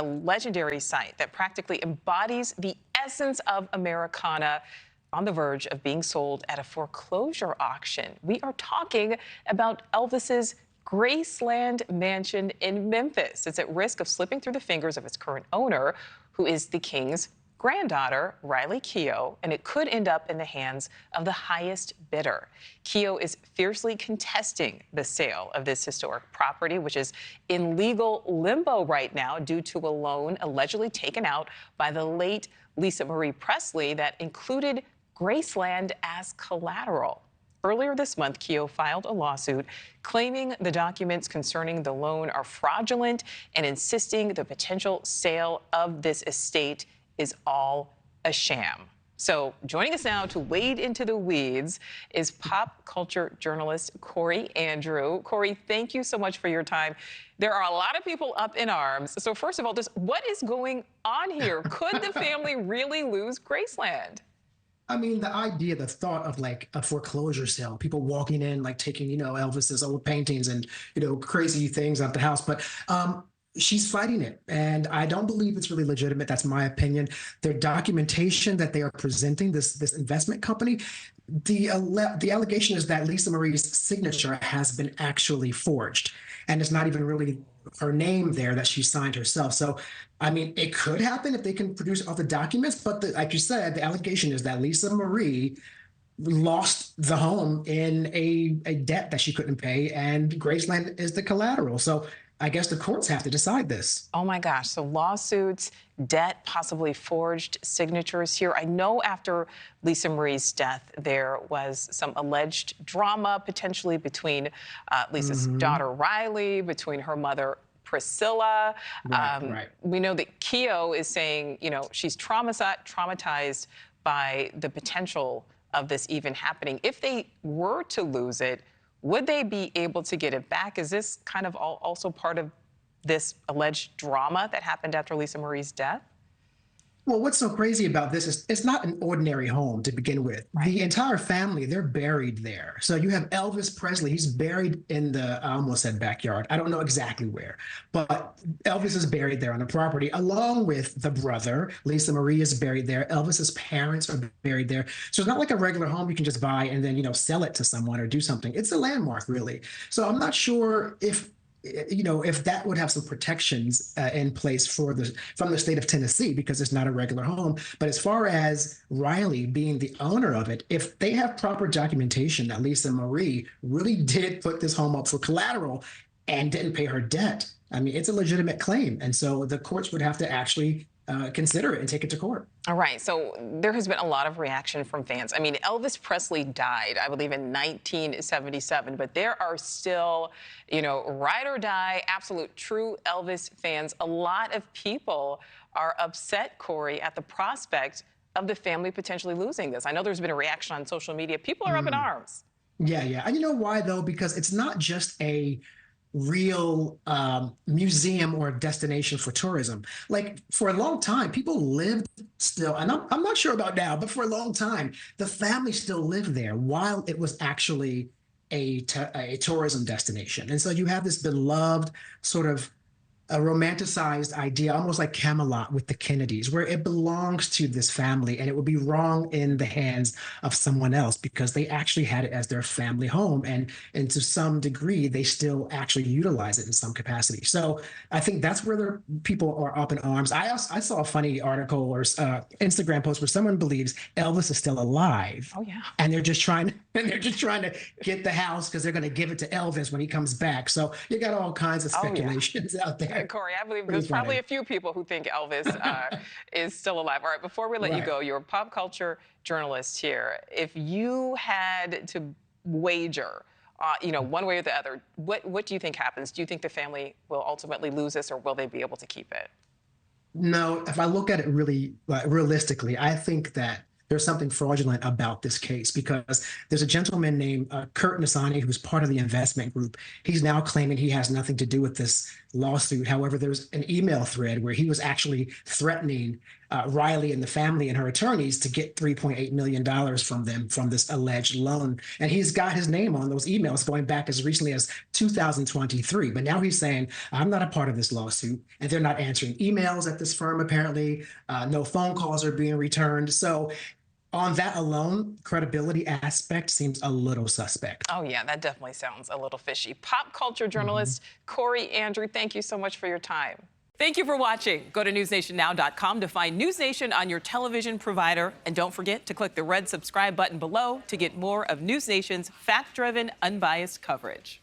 legendary site that practically embodies the essence of Americana, on the verge of being sold at a foreclosure auction. We are talking about Elvis's Graceland mansion in Memphis. It's at risk of slipping through the fingers of its current owner, who is the king's granddaughter, Riley Keough, and it could end up in the hands of the highest bidder. Keough is fiercely contesting the sale of this historic property, which is in legal limbo right now due to a loan allegedly taken out by the late Lisa Marie Presley that included Graceland as collateral. Earlier this month, Keough filed a lawsuit claiming the documents concerning the loan are fraudulent and insisting the potential sale of this estate is all a sham. So joining us now to wade into the weeds is pop culture journalist Corey Andrew. Corey, thank you so much for your time. There are a lot of people up in arms. So first of all, just what is going on here? Could the family really lose Graceland? I mean, the idea, the thought of like a foreclosure sale, people walking in, like taking, Elvis's old paintings and, crazy things out the house. But she's fighting it. And I don't believe it's really legitimate. That's my opinion. Their documentation that they are presenting, this investment company, the allegation is that Lisa Marie's signature has been actually forged. And it's not even really her name there that she signed herself. So, I mean, it could happen if they can produce all the documents. But like you said, the allegation is that Lisa Marie lost the home in a debt that she couldn't pay, and Graceland is the collateral. So I guess the courts have to decide this. Oh my gosh, so lawsuits, debt, possibly forged signatures here. I know after Lisa Marie's death, there was some alleged drama potentially between Lisa's daughter Riley, between her mother Priscilla. Right. We know that Keough is saying, she's traumatized by the potential of this even happening. If they were to lose it, would they be able to get it back? Is this kind of also part of this alleged drama that happened after Lisa Marie's death? Well, what's so crazy about this is it's not an ordinary home to begin with. Right. The entire family, they're buried there. So you have Elvis Presley. He's buried in the, I almost said backyard. I don't know exactly where, but Elvis is buried there on the property, along with the brother. Lisa Marie is buried there. Elvis's parents are buried there. So it's not like a regular home you can just buy and then, sell it to someone or do something. It's a landmark, really. So I'm not sure if that would have some protections in place from the state of Tennessee, because it's not a regular home. But as far as Riley being the owner of it, if they have proper documentation that Lisa Marie really did put this home up for collateral and didn't pay her debt, I mean, it's a legitimate claim. And so the courts would have to actually consider it and take it to court. All right. So there has been a lot of reaction from fans. I mean, Elvis Presley died, I believe, in 1977, but there are still, ride or die, absolute true Elvis fans. A lot of people are upset, Corey, at the prospect of the family potentially losing this. I know there's been a reaction on social media. People are up in arms. Yeah. And you know why, though? Because it's not just a real museum or destination for tourism. Like, for a long time, people lived still, and I'm not sure about now, but for a long time, the family still lived there while it was actually a tourism destination. And so you have this beloved sort of a romanticized idea, almost like Camelot with the Kennedys, where it belongs to this family, and it would be wrong in the hands of someone else because they actually had it as their family home. And to some degree, they still actually utilize it in some capacity. So I think that's where the people are up in arms. I saw a funny article or Instagram post where someone believes Elvis is still alive. Oh, yeah. And they're just trying to get the house because they're going to give it to Elvis when he comes back. So you got all kinds of speculations out there. Corey, I believe there's probably a few people who think Elvis is still alive. All right, before we let you go, you're a pop culture journalist here. If you had to wager, one way or the other, what do you think happens? Do you think the family will ultimately lose this, or will they be able to keep it? No, if I look at it really realistically, I think that there's something fraudulent about this case, because there's a gentleman named Kurt Nasani, who's part of the investment group. He's now claiming he has nothing to do with this lawsuit. However, there's an email thread where he was actually threatening Riley and the family and her attorneys to get $3.8 million from them from this alleged loan. And he's got his name on those emails going back as recently as 2023. But now he's saying, I'm not a part of this lawsuit. And they're not answering emails at this firm, apparently. No phone calls are being returned. So on that alone, credibility aspect seems a little suspect. Oh, yeah, that definitely sounds a little fishy. Pop culture journalist Corey Andrew, thank you so much for your time. Thank you for watching. Go to newsnationnow.com to find News Nation on your television provider. And don't forget to click the red subscribe button below to get more of News Nation's fact-driven, unbiased coverage.